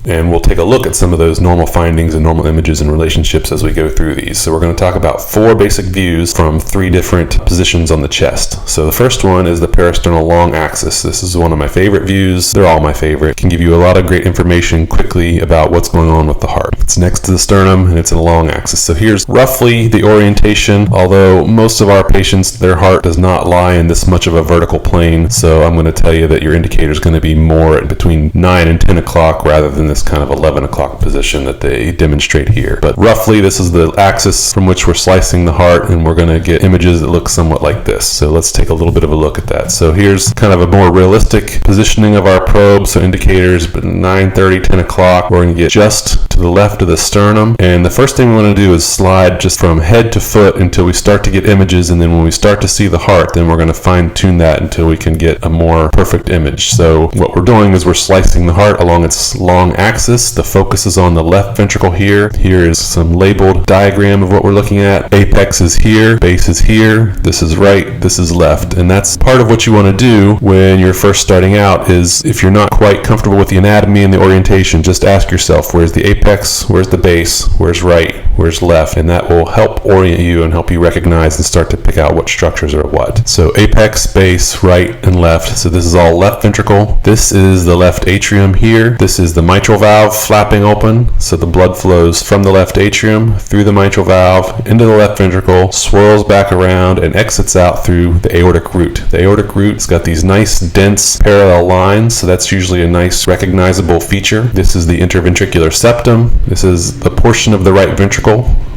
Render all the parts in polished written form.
And we'll take a look at some of those normal findings and normal images and relationships as we go through these. So we're going to talk about 4 basic views from 3 different positions on the chest. So the first one is the parasternal long axis. This is one of my favorite views. They're all my favorite. It can give you a lot of great information quickly about what's going on with the heart. It's next to the sternum and it's in a long axis. So here's roughly the orientation, although most of our patients, their heart does not lie in this much of a vertical plane. So I'm going to tell you that your indicator is going to be more at between 9 and 10 o'clock rather than this kind of 11 o'clock position that they demonstrate here. But roughly this is the axis from which we're slicing the heart, and we're going to get images that look somewhat like this. So let's take a little bit of a look at that. So here's kind of a more realistic positioning of our probe. So indicators, but 9:30, 10 o'clock, we're going to get just to the left of the sternum. And the first thing we want to do is slide just from head to foot until we start to get images. And then when we start to see the heart, then we're going to fine tune that until we can get a more perfect image. So what we're doing is we're slicing the heart along its long axis. The focus is on the left ventricle here. Here is some labeled diagram of what we're looking at. Apex is here, base is here, this is right, this is left. And that's part of what you want to do when you're first starting out is if you're not quite comfortable with the anatomy and the orientation, just ask yourself, where's the apex, where's the base, where's right, where's left, and that will help orient you and help you recognize and start to pick out what structures are what. So apex, base, right, and left. So this is all left ventricle. This is the left atrium here. This is the mitral valve flapping open. So the blood flows from the left atrium through the mitral valve into the left ventricle, swirls back around, and exits out through the aortic root. The aortic root's got these nice, dense, parallel lines, so that's usually a nice, recognizable feature. This is the interventricular septum. This is the portion of the right ventricle.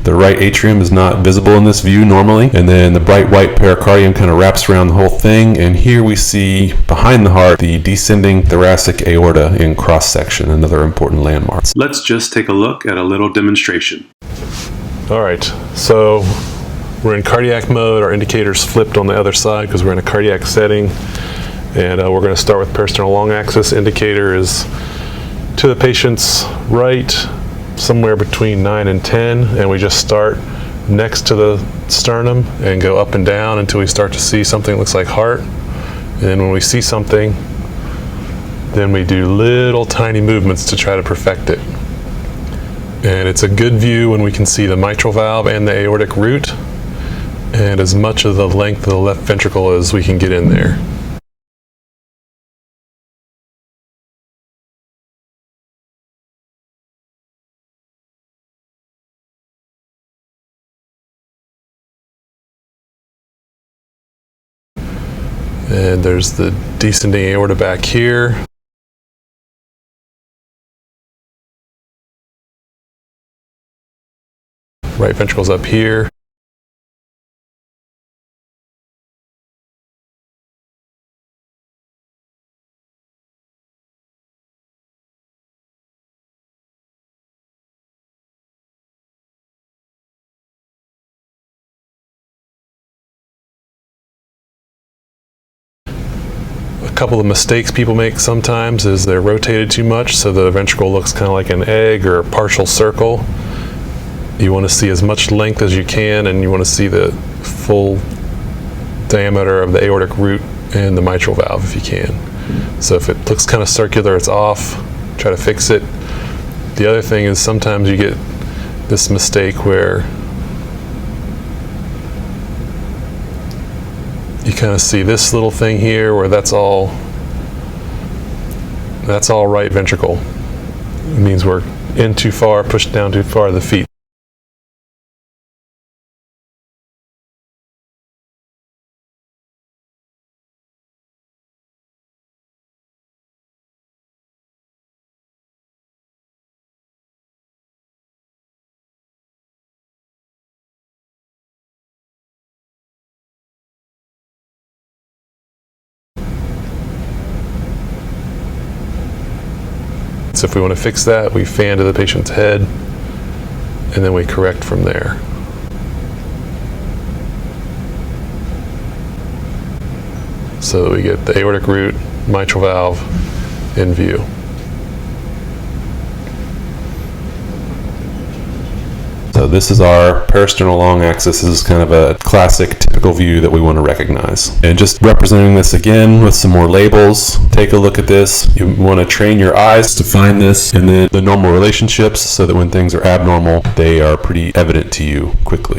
The right atrium is not visible in this view normally. And then the bright white pericardium kind of wraps around the whole thing. And here we see behind the heart the descending thoracic aorta in cross-section, another important landmark. Let's just take a look at a little demonstration. All right, so we're in cardiac mode. Our indicator's flipped on the other side because we're in a cardiac setting. And we're going to start with parasternal long axis. Indicator is to the patient's right, somewhere between 9 and 10, and we just start next to the sternum and go up and down until we start to see something that looks like heart. And then when we see something, then we do little tiny movements to try to perfect it. And it's a good view when we can see the mitral valve and the aortic root and as much of the length of the left ventricle as we can get in there. And there's the descending aorta back here. Right ventricle's up here. A couple of mistakes people make sometimes is they're rotated too much, so the ventricle looks kind of like an egg or a partial circle. You want to see as much length as you can, and you want to see the full diameter of the aortic root and the mitral valve if you can. So if it looks kind of circular, it's off. Try to fix it. The other thing is sometimes you get this mistake where you kind of see this little thing here where that's all right ventricle. It means we're in too far, pushed down too far the feet. So if we want to fix that, we fan to the patient's head, and then we correct from there. So that we get the aortic root, mitral valve in view. So this is our parasternal long axis. This is kind of a classic, typical view that we want to recognize. And just representing this again with some more labels, take a look at this. You want to train your eyes to find this and then the normal relationships so that when things are abnormal, they are pretty evident to you quickly.